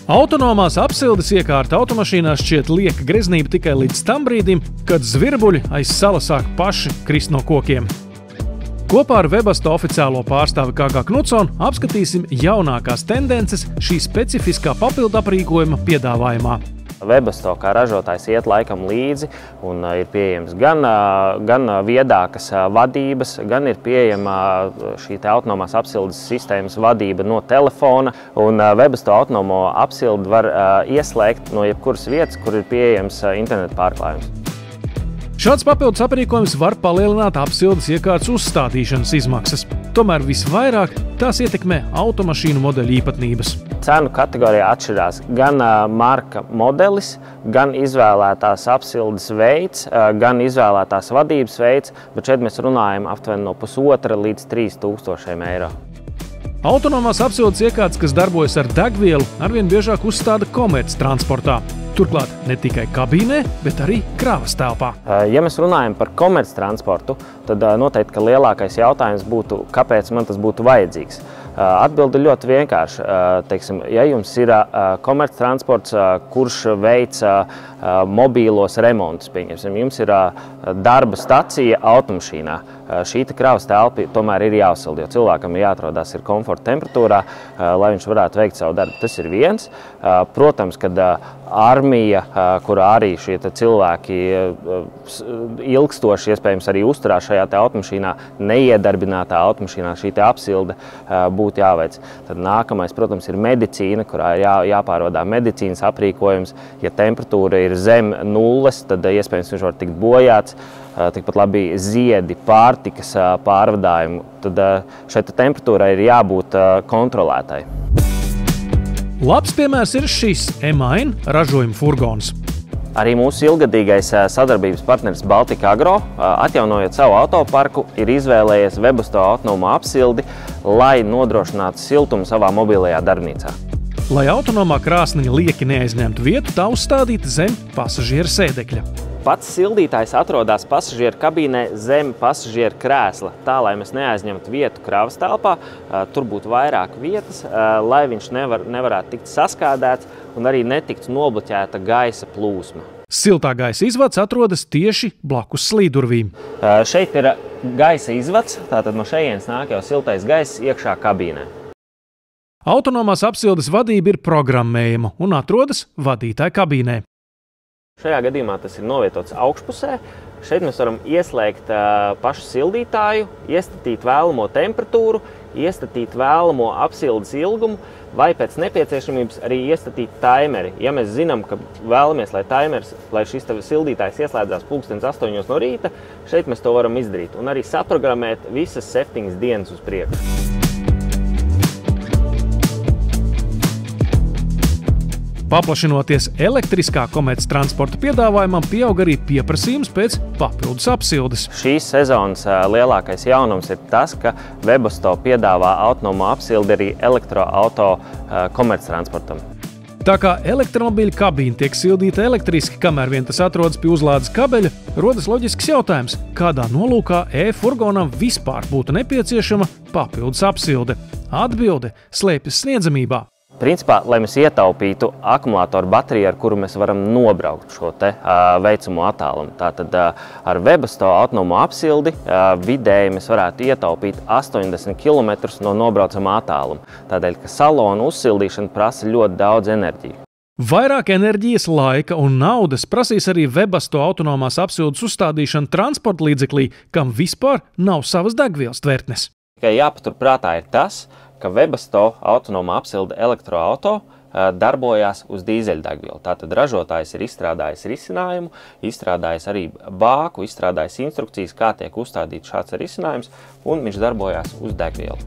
Autonomās apsildes iekārta automašīnā šķiet lieka greznība tikai līdz tam brīdim, kad zvirbuļi aiz salas sāk paši krist no kokiem. Kopā ar Webasto oficiālo pārstāvi Kāgā Knutsonu apskatīsim jaunākās tendences šī specifiskā papildu aprīkojuma piedāvājumā. Webasto kā ražotājs iet laikam līdzi un ir pieejams gan viedākas vadības, gan ir pieejama šī autonomās apsildes sistēmas vadība no telefona. Un Webasto autonomo apsildi var ieslēgt no jebkuras vietas, kur ir pieejams interneta pārklājums. Šāds papildus aprīkojums var palielināt apsildes iekārtas uzstādīšanas izmaksas. Tomēr visvairāk tās ietekmē automašīnu modeļu īpatnības. Cenu kategorijā atšķirās gan marka modelis, gan izvēlētās apsildes veids, gan izvēlētās vadības veids, bet šeit mēs runājam aptuveni no 1,5 līdz 3,000 eiro. Autonomās apsildes iekārtas, kas darbojas ar degvielu, arvien biežāk uzstāda komerctransportā. Turklāt ne tikai kabīnē, bet arī kravas telpā. Ja mēs runājam par komerctransportu, tad noteikti, ka lielākais jautājums būtu, kāpēc man tas būtu vajadzīgs. Atbilde ļoti vienkārši. Teiksim, ja jums ir komerctransports, kurš veic mobīlos remontus, pieņemsim, jums ir darba stacija automašīnā, šī kravas telpa tomēr ir jāuzsilda, jo cilvēkam jāatrodās ir komforta temperatūrā, lai viņš varētu veikt savu darbu. Tas ir viens. Protams, kad armija, kurā arī šie cilvēki ilgstoši iespējams arī uzturās šajā automašīnā, neiedarbinātā automašīnā, šī apsilde būtu jāveic. Tad nākamais, protams, ir medicīna, kurā ir jāpārvadā medicīnas aprīkojums. Ja temperatūra ir zem nulles, tad iespējams viņš var tikt bojāts. Tikpat labi ziedi, pārtikas pārvadājumu, tad šai temperatūrai ir jābūt kontrolētai. Labs piemērs ir šis e-main ražojuma furgons. Arī mūsu ilgadīgais sadarbības partneris Baltika Agro, atjaunojot savu autoparku, ir izvēlējies Webasto autonomo apsildi, lai nodrošinātu siltumu savā mobilajā darbnīcā. Lai autonomā krāsniņa lieki neaizņemtu vietu, tā uzstādīta zem pasažiera sēdekļa. Pats sildītājs atrodas pasažieru kabīnē zem pasažieru krēsla, tā, lai mēs neaizņemtu vietu kravas telpā, tur būtu vairāk vietas, lai viņš nevarētu tikt saskādēts un arī netiktu nobloķēta gaisa plūsma. Siltā gaisa izvads atrodas tieši blakus slīdurvīm. Šeit ir gaisa izvads, tātad no šejienes nāk jau siltais gaiss iekšā kabīnē. Autonomās apsildes vadība ir programmējama un atrodas vadītāja kabīnē. Šajā gadījumā tas ir novietots augšpusē. Šeit mēs varam ieslēgt pašu sildītāju, iestatīt vēlamo temperatūru, iestatīt vēlamo apsildes ilgumu vai pēc nepieciešamības arī iestatīt taimeri. Ja mēs zinām, ka vēlamies, lai šis sildītājs ieslēdzās 8:00 no rīta, šeit mēs to varam izdarīt un arī saprogrammēt visas 7 dienas uz priekšu. Paplašinoties elektriskā komerctransporta piedāvājumam, pieaug arī pieprasījums pēc papildus apsildes. Šīs sezonas lielākais jaunums ir tas, ka Webasto piedāvā autonomo apsildi arī elektroauto komerctransportam. Tā kā elektromobīļa kabīne tiek sildīta elektriski, kamēr vien tas atrodas pie uzlādes kabeļa, rodas loģisks jautājums, kādā nolūkā e-furgonam vispār būtu nepieciešama papildus apsilde. Atbilde slēpjas sniedzamībā. Principā, lai mēs ietaupītu akumulātoru bateriju, ar kuru mēs varam nobraukt šo veicamo attālumu. Tātad ar Webasto autonomo apsildi vidēji mēs varētu ietaupīt 80 km no nobraucamā attāluma. Tādēļ, ka salona uzsildīšana prasa ļoti daudz enerģiju. Vairāk enerģijas, laika un naudas prasīs arī Webasto autonomās apsildes uzstādīšana transporta līdzeklī, kam vispār nav savas degvielas tvertnes. Tikai jāpaturprātā ir tas, ka Webasto autonomā apsilde elektroauto darbojās uz dīzeļdegvielu. Tātad ražotājs ir izstrādājis risinājumu, izstrādājis arī bāku, izstrādājis instrukcijas, kā tiek uzstādīts šāds risinājums, un viņš darbojās uz degvielu.